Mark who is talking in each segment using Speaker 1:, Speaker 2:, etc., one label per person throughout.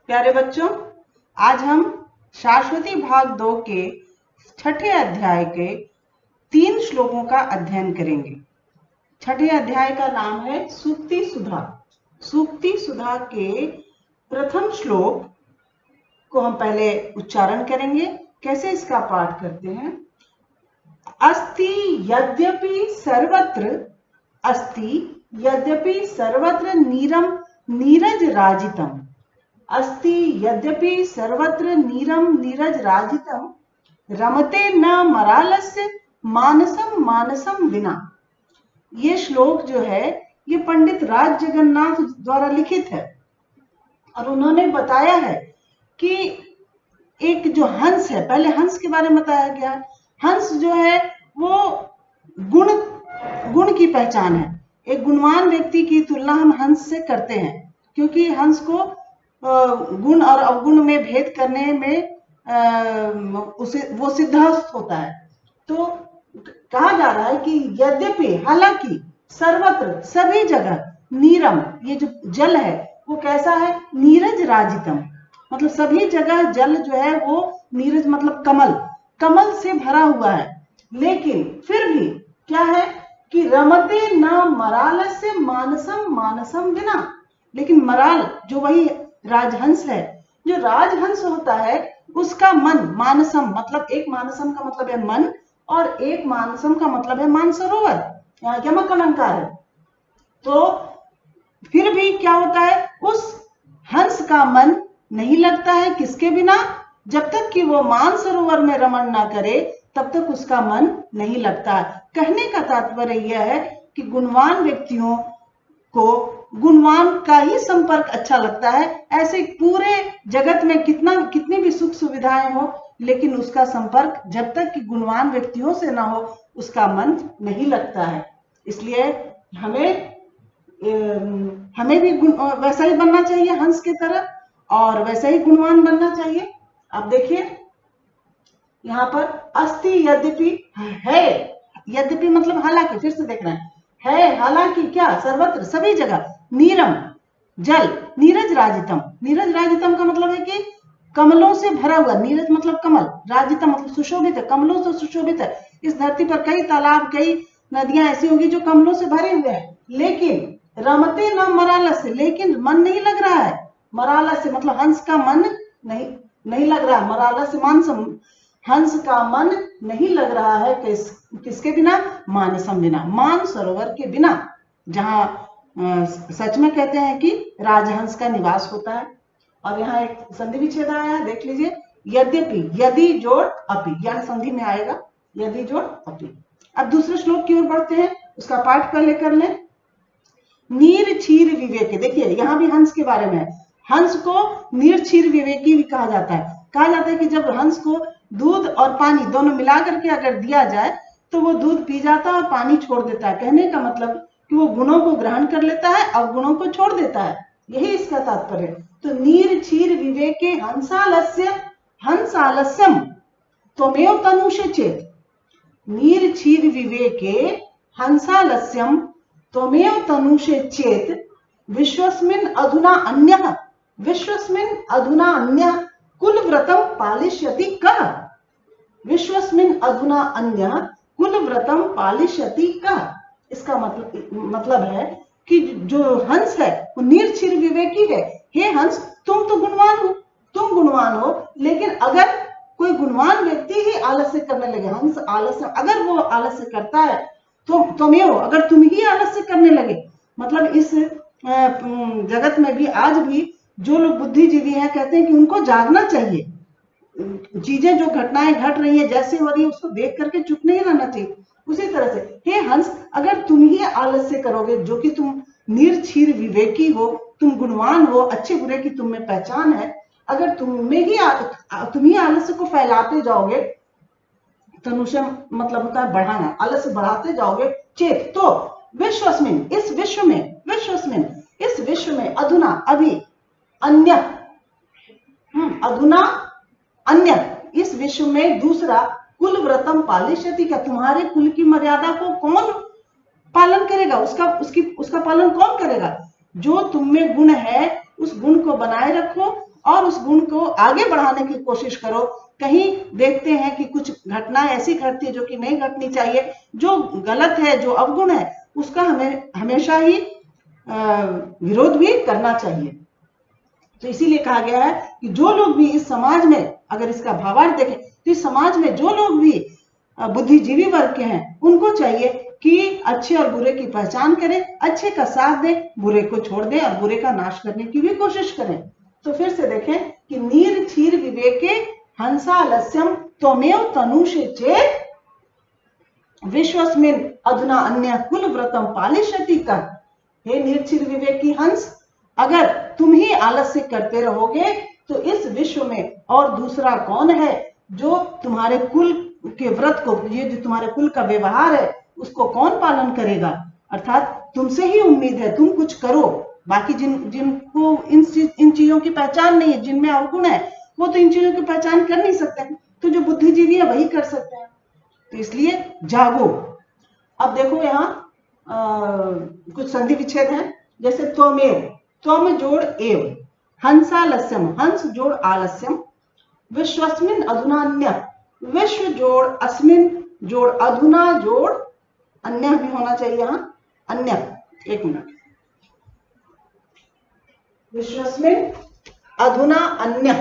Speaker 1: प्यारे बच्चों, आज हम शाश्वती भाग 2 के छठे अध्याय के 3 श्लोकों का अध्ययन करेंगे। छठे अध्याय का नाम है सूक्ति सुधा। सूक्ति सुधा के प्रथम श्लोक को हम पहले उच्चारण करेंगे। कैसे इसका पाठ करते हैं? अस्ति यद्यपि सर्वत्र, अस्ति यद्यपि सर्वत्र नीरम नीरज राजितम, अस्ति यद्यपि सर्वत्र नीरम नीरज राजितम, रमते न मरालस्य मानसम मानसम विना। ये श्लोक जो है ये पंडित राज जगन्नाथ द्वारा लिखित है और उन्होंने बताया है कि एक जो हंस है, पहले हंस के बारे में बताया गया। हंस जो है वो गुण की पहचान है। एक गुणवान व्यक्ति की तुलना हम हंस से करते हैं क्योंकि हंस को गुण और अवगुण में भेद करने में उसे वो सिद्धहस्त होता है। तो कहा जा रहा है कि यद्यपि, हालांकि, सर्वत्र, सभी जगह, नीरम, ये जो जल है वो कैसा है? नीरज राजितम, मतलब सभी जगह जल जो है वो नीरज मतलब कमल से भरा हुआ है। लेकिन फिर भी क्या है कि रमते न मरालस्य मानसम मानसम विना। लेकिन मराल जो वही राजहंस है, जो राजहंस होता है उसका मन, मानसम मतलब एक मानसम का मतलब है मन और एक मानसम का मतलब है मानसरोवर, यहाँ यमक अलंकार है। तो फिर भी क्या होता है, उस हंस का मन नहीं लगता है किसके बिना? जब तक कि वो मानसरोवर में रमण ना करे तब तक उसका मन नहीं लगता है। कहने का तात्पर्य यह है कि गुणवान व्यक्तियों को गुणवान का ही संपर्क अच्छा लगता है। ऐसे पूरे जगत में कितनी भी सुख सुविधाएं हो, लेकिन उसका संपर्क जब तक कि गुणवान व्यक्तियों से ना हो उसका मन नहीं लगता है। इसलिए हमें भी वैसा ही बनना चाहिए हंस की तरह, और वैसा ही गुणवान बनना चाहिए। अब देखिए यहाँ पर अस्ति यद्यपि है, यद्यपि मतलब हालांकि, फिर से देखना है हालांकि क्या? सर्वत्र, सभी जगह, नीरम जल, नीरज राजितम, नीरज राजितम का मतलब है कि कमलों से भरा हुआ, नीरज मतलब कमल, राजितम मतलब सुशोभित है, कमलों से सुशोभित है। इस धरती पर कई तालाब, कई नदियां ऐसी होंगी जो कमलों से भरे हुए हैं, लेकिन रमते न मरालस, लेकिन मन नहीं लग रहा है। मरालस मतलब हंस का मन नहीं लग रहा। मरालस मानसम, हंस का मन नहीं लग रहा है किसके बिना? मानसम बिना, मान सरोवर के बिना, जहां सच में कहते हैं कि राजहंस का निवास होता है। और यहाँ एक संधि विच्छेद आया है, देख लीजिए, यद्यपि, यदि जोड़ अपि, यह संधि में आएगा, यदि जोड़ अपि। अब दूसरे श्लोक की ओर बढ़ते हैं, उसका पाठ पहले कर लें। नीर क्षीर विवेकी, देखिए यहाँ भी हंस के बारे में है। हंस को नीर क्षीर विवेकी भी कहा जाता है। कहा जाता है कि जब हंस को दूध और पानी दोनों मिला करके अगर दिया जाए तो वो दूध पी जाता है और पानी छोड़ देता है। कहने का मतलब कि वो गुणों को ग्रहण कर लेता है, अवगुणों को छोड़ देता है, यही इसका तात्पर्य। तो नीर क्षीर विवेके हंसालस्यम त्वमेव तनुषे चेत, नीर क्षीर विवेके हंसालस्यम त्वमेव तनुषे चेत, विश्वस्मिन् अधुना अन्यः, विश्वस्मिन् अधुना अन्यः कुलव्रतं पालिष्यति कः, विश्वस्मिन् अधुना अन्यः कुलव्रतं पालिष्यति कः। इसका मतलब है कि जो हंस है वो नीरक्षीर विवेकी है। हे हंस, तुम तो गुणवान हो, लेकिन अगर कोई गुणवान व्यक्ति ही आलस्य करने लगे, हंस आलस्य, अगर वो आलस्य करता है तो तुम्हें, अगर तुम ही आलस्य करने लगे, मतलब इस जगत में भी आज भी जो लोग बुद्धिजीवी हैं कहते हैं कि उनको जागना चाहिए। चीजें जो घटनाएं घट रही है, जैसे हो रही है, उसको देख करके चुप नहीं रहना चाहिए। उसी तरह से हे हंस, अगर तुम ही आलस्य करोगे, जो कि तुम निर्क्षीर विवेकी हो, तुम गुणवान हो, अच्छे बुरे की तुम में पहचान है, अगर तुम ही आलस्य को फैलाते जाओगे, तनुष्य मतलब होता है बढ़ाना, आलस्य बढ़ाते जाओगे, चेत तो विश्वस्मिन, इस विश्व में अधुना अभी, अन्य, अधुना अन्य, इस विश्व में दूसरा, कुल व्रतम पालिष्यति, का तुम्हारे कुल की मर्यादा को कौन पालन करेगा? उसका पालन कौन करेगा? जो तुम में गुण है उस गुण को बनाए रखो और उस गुण को आगे बढ़ाने की कोशिश करो। कहीं देखते हैं कि कुछ घटनाएं ऐसी घटती है जो कि नहीं घटनी चाहिए, जो गलत है, जो अवगुण है, उसका हमें हमेशा ही विरोध भी करना चाहिए। तो इसीलिए कहा गया है कि जो लोग भी इस समाज में, अगर इसका भावार्थ देखें तो इस समाज में जो लोग भी बुद्धिजीवी वर्ग के हैं, उनको चाहिए कि अच्छे और बुरे की पहचान करें, अच्छे का साथ दें, बुरे को छोड़ दें और बुरे का नाश करने की भी कोशिश करें। तो फिर से देखें कि नीर क्षीर विवेके हंसालस्यम त्वमेव तनुषे चेत विश्वस्मिन अधुना अन्य कुल व्रतम पालिष्यति कर। हे निर्क्षीर विवेकी हंस, अगर तुम ही आलस्य करते रहोगे तो इस विश्व में और दूसरा कौन है जो तुम्हारे कुल के व्रत को, ये जो तुम्हारे कुल का व्यवहार है, उसको कौन पालन करेगा। अर्थात तुमसे ही उम्मीद है, तुम कुछ करो। बाकी जिनको इन चीजों की पहचान नहीं है, जिनमें अवगुण है, वो तो इन चीजों की पहचान कर नहीं सकते। तो जो बुद्धिजीवी है वही कर सकते हैं। तो इसलिए जागो। अब देखो यहाँ कुछ संधि विच्छेद हैं, जैसे त्वमेव, त्वम जोड़ एव, हंसालस्यम, हंस जोड़ आलस्यम, विश्वस्मिन अधुनान्य, विश्व जोड़ अस्मिन जोड़ अधुना जोड़ अन्य भी होना चाहिए यहाँ, अन्य, एक मिनट, विश्वस्मिन अधुना अन्य,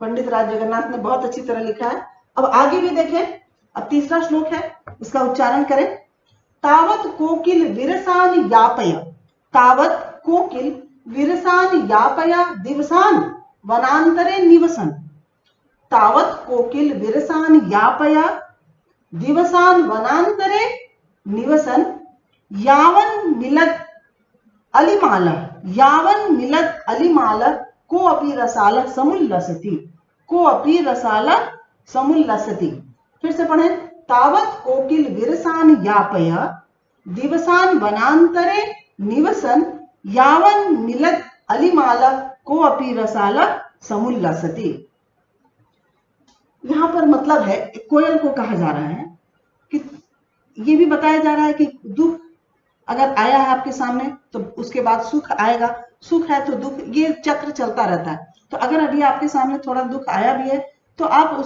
Speaker 1: पंडित राज जगन्नाथ ने बहुत अच्छी तरह लिखा है। अब आगे भी देखें, अब तीसरा श्लोक है, इसका उच्चारण करें। तावत कोकिल विरसान यापय, तावत कोकिल विरसान यापया दिवसान वनांतरे निवसन, तावत कोकिल विरसान यापया दिवसान वनांतरे निवसन, यावन मिलत अलिमाल, यावन मिलत अलिमाल को अपि रसाल समुल्लसति, को अपि रसाल समुल्लसति। फिर से पढ़ें। तावत कोकिल विरसान यापय दिवसान वनांतरे निवसन, यावन मिलत अलिमाल को अपि रसाल समुल्लसति। यहां पर मतलब है, कोयल को कहा जा रहा है कि ये भी बताया जा रहा है कि दुख अगर आया है आपके सामने तो उसके बाद सुख आएगा, सुख है तो दुख, ये चक्र चलता रहता है। तो अगर अभी आपके सामने थोड़ा दुख आया भी है तो आप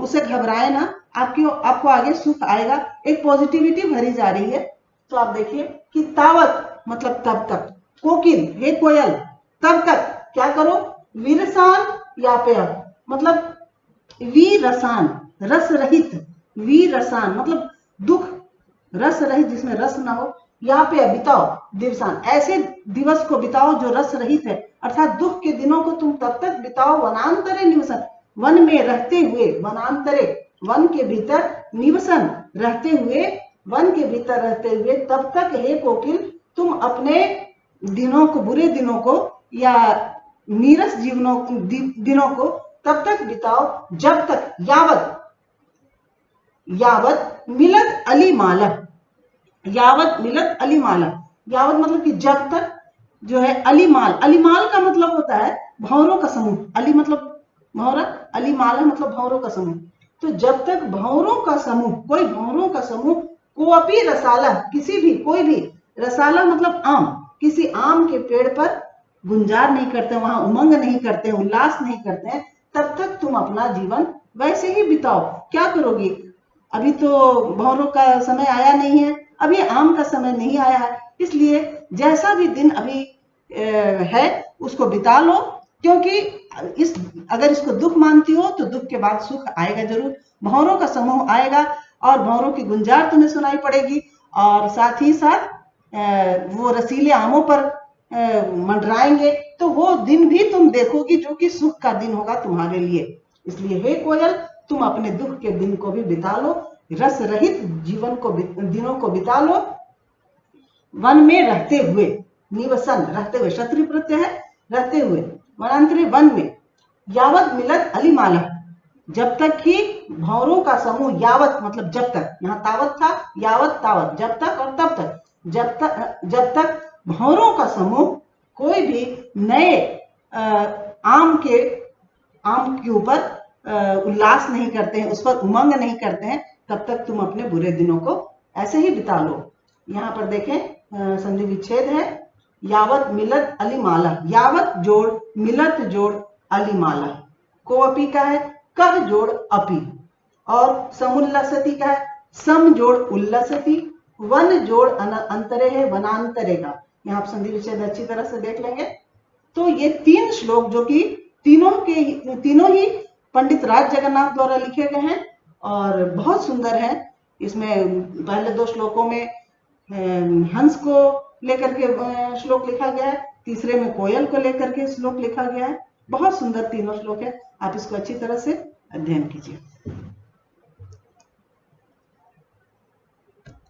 Speaker 1: उसे घबराए ना, आपको आगे सुख आएगा। एक पॉजिटिविटी भरी जा रही है। तो आप देखिए कि तावत मतलब तब तक, कोकिल हे कोयल, तब तक क्या करो, विरसान यापया मतलब वीरसान, रस रहित, वीरसान मतलब दुख रस रहित, जिसमें रस ना हो, यहाँ पे बिताओ दिवसान, ऐसे दिवस को बिताओ जो रस रहित है, अर्थात दुख के दिनों को तुम तब तक बिताओ, वनांतरे निवसन, वन में रहते हुए, वनांतरे वन के भीतर, निवसन रहते हुए, वन के भीतर रहते हुए, तब तक हे कोकिल तुम अपने दिनों को, बुरे दिनों को या नीरस दिनों को तब तक बिताओ जब तक, यावत मिलत अलिमाल, यावत मिलत अलिमाल, यावत मतलब कि जब तक जो है, अलिमाल, अलिमाल का मतलब होता है भंवरों का समूह, अली मतलब भंवरा, अलिमाल मतलब भंवरों का समूह। तो जब तक भंवरों का समूह, कोई भंवरों का समूह, को अपि रसाला, किसी भी, कोई भी, रसाला मतलब आम, किसी आम के पेड़ पर गुंजार नहीं करते, वहां उमंग नहीं करते, उल्लास नहीं करते, तब तक तुम अपना जीवन वैसे ही बिताओ। क्या करोगी, अभी तो भंवरों का समय आया नहीं है, अभी आम का समय नहीं आया है, इसलिए जैसा भी दिन अभी है उसको बिता लो, क्योंकि अगर इसको दुख मानती हो तो दुख के बाद सुख आएगा जरूर। भंवरों का समूह आएगा और भंवरों की गुंजार तुम्हें सुनाई पड़ेगी, और साथ ही साथ वो रसीले आमों पर मंडराएंगे, तो वो दिन भी तुम देखोगी जो कि सुख का दिन होगा तुम्हारे लिए। इसलिए हे कोयल, तुम अपने दुख के दिन को भी बिता लो, रस रहित जीवन को, दिनों को बिता लो, वन में रहते हुए, निवसन रहते हुए, क्षत्रिय प्रत्यय है, रहते हुए, वनांतरे वन में, यावत मिलत अलिमाला जब तक कि भंवरों का समूह, यावत मतलब जब तक, यहाँ तावत था, यावत तावत, जब तक और तब तक, जब तक भंवरों का समूह कोई भी नए आम के ऊपर उल्लास नहीं करते हैं, उस पर उमंग नहीं करते हैं, तब तक तुम अपने बुरे दिनों को ऐसे ही बिता लो। यहाँ पर देखें संधि विच्छेद है। यावत मिलत अलिमाला, यावत जोड़ मिलत जोड़ अलिमाला। को अपी का है कह जोड़ अपी। और समुल्लसति का है सम जोड़ उल्लसति। वन जोड़ अंतरे है वनांतरे का। यहाँ आप संधि विच्छेद अच्छी तरह से देख लेंगे। तो ये 3 श्लोक जो कि तीनों ही पंडित राज जगन्नाथ द्वारा लिखे गए हैं और बहुत सुंदर है। इसमें पहले 2 श्लोकों में हंस को लेकर के श्लोक लिखा गया है, तीसरे में कोयल को लेकर के श्लोक लिखा गया है। बहुत सुंदर तीनों श्लोक है, आप इसको अच्छी तरह से अध्ययन कीजिए।